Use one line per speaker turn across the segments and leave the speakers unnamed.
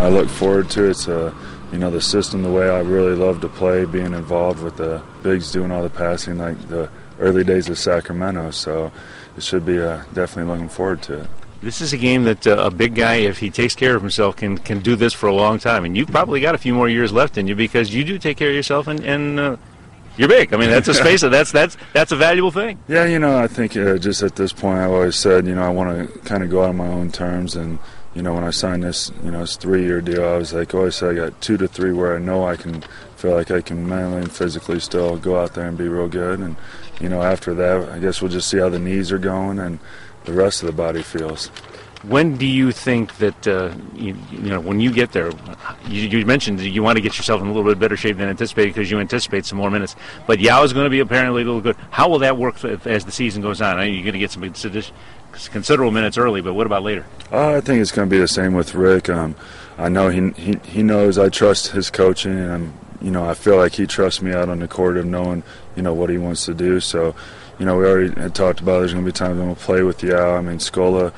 I look forward to it. It's the system, the way I really love to play, being involved with the bigs, doing all the passing like the early days of Sacramento. So it should be definitely looking forward to it.
This is a game that a big guy, if he takes care of himself, can do this for a long time. And you've probably got a few more years left in you because you do take care of yourself and you're big. I mean, that's a space. That's a valuable thing.
Yeah, I think just at this point, I've always said, I want to kind of go out on my own terms. And, when I signed this, this 3-year deal, I was like, always said I got 2 to 3 where I know I can feel like I can mentally and physically still go out there and be real good. And, after that, I guess we'll just see how the knees are going and the rest of the body feels.
When do you think that, when you get there, you mentioned that you want to get yourself in a little bit better shape than anticipated because you anticipate some more minutes, but Yao is going to be apparently a little good. How will that work as the season goes on? I know you're going to get some considerable minutes early, but what about later?
I think it's going to be the same with Rick. I know he knows I trust his coaching, and I feel like he trusts me out on the court of knowing, what he wants to do. So, we already had talked about there's going to be times when we'll play with Yao. I mean, Scola,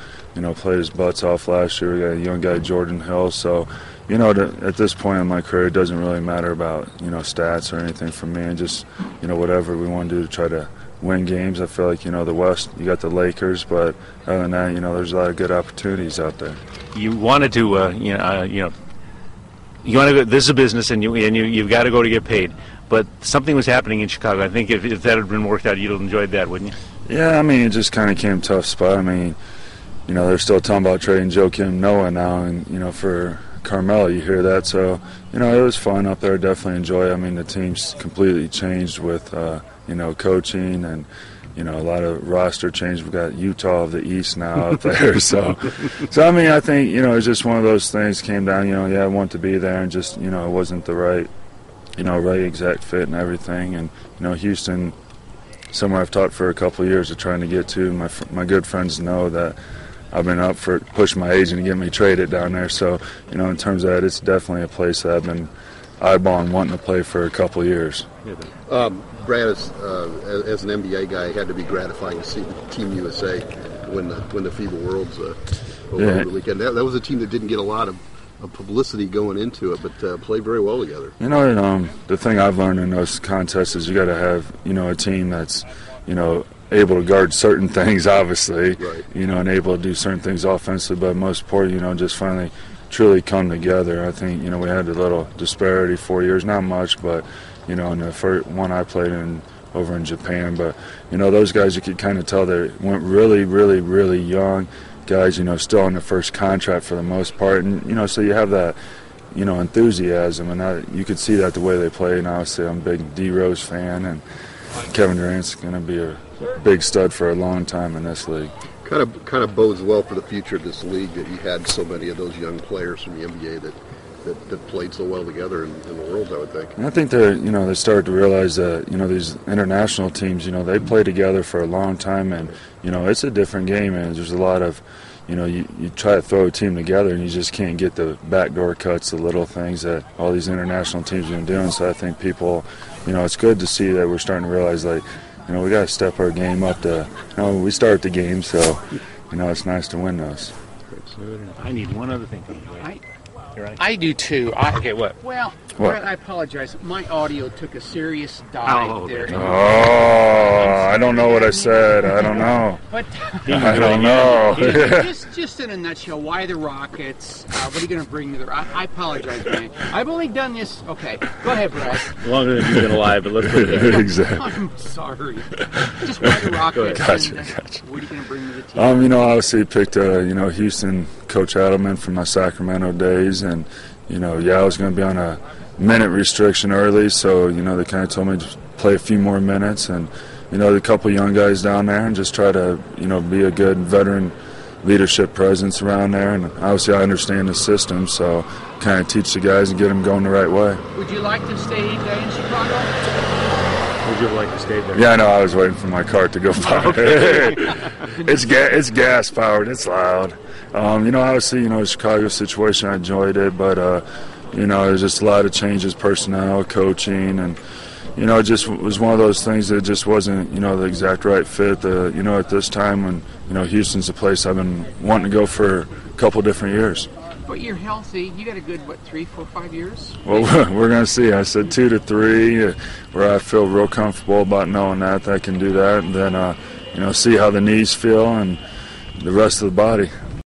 played his butts off last year. We got a young guy, Jordan Hill. So, at this point in my career, it doesn't really matter about, stats or anything for me. And just, whatever we want to do to try to win games. I feel like, the West, you got the Lakers. But other than that, there's a lot of good opportunities out there.
You wanted to, you want to go, this is a business, and you've got to go to get paid. But something was happening in Chicago. I think if that had been worked out, you'd have enjoyed that, wouldn't you?
Yeah, I mean, it just kind of came tough spot. I mean, they're still talking about trading Joakim Noah now, and, for Carmelo, you hear that. So, it was fun up there. Definitely enjoy it. I mean, the team's completely changed with, coaching and, a lot of roster change. We've got Utah of the East now up there. So I mean, I think, it's just one of those things came down, I want to be there and just, it wasn't the right, right exact fit and everything. And, Houston, somewhere I've taught for a couple of years of trying to get to. My good friends know that I've been up for pushing my agent to get me traded down there. So, in terms of that, it's definitely a place that I've been eyeballing wanting to play for a couple of years.
Brad, as an NBA guy, it had to be gratifying to see the Team USA win the FIBA Worlds over the weekend. That was a team that didn't get a lot of publicity going into it, but played very well together.
The thing I've learned in those contests is you got to have, a team that's, able to guard certain things, obviously,
right.
And able to do certain things offensively, but most important, just finally truly come together. I think, we had a little disparity 4 years, not much, but, in the first one I played in over in Japan. But, those guys, you could kind of tell they went really, really, really young guys, still on their first contract for the most part. And, so you have that, enthusiasm, and you could see that the way they play. And obviously I'm a big D-Rose fan, and Kevin Durant's going to be a big stud for a long time in this league.
Kind of bodes well for the future of this league that you had so many of those young players from the NBA that played so well together in the Worlds, I would think.
And I think they started to realize that, these international teams, they play together for a long time, and, it's a different game, and there's a lot of, you try to throw a team together and you just can't get the backdoor cuts, the little things that all these international teams have been doing. So I think people, it's good to see that we're starting to realize, like, we got to step our game up to, we start the game, so, it's nice to win those.
I need one other thing from you.
I do too.
Okay, what?
Well, Brett, I apologize. My audio took a serious dive there.
I don't know what I said. I don't know.
But
I don't know.
just in a nutshell, why the Rockets? What are you going to bring to the? I apologize, man. I've only done this. Okay, go ahead, Brett.
Longer than you've been alive, but let's put it there.
Exactly.
I'm sorry. Just why the Rockets?
Gotcha.
What are you going to bring to the team?
Obviously picked Houston, Coach Adelman from my Sacramento days, and Yao's going to be on a minute restriction early, so they kind of told me to play a few more minutes, and a couple young guys down there, and just try to be a good veteran leadership presence around there. And obviously I understand the system, so kind of teach the guys and get them going the right way.
Would you like to stay in Chicago?
Would you like to stay there?
Yeah, I know. I was waiting for my cart to go by. It's gas powered. It's loud. Obviously, the Chicago situation, I enjoyed it, but there's just a lot of changes, personnel, coaching, and it just was one of those things that just wasn't the exact right fit. At this time when Houston's a place I've been wanting to go for a couple different years.
But you're healthy. You got a good, 3, 4, 5 years?
Well, we're going to see. I said 2 to 3, where I feel real comfortable about knowing that I can do that, and then see how the knees feel and the rest of the body.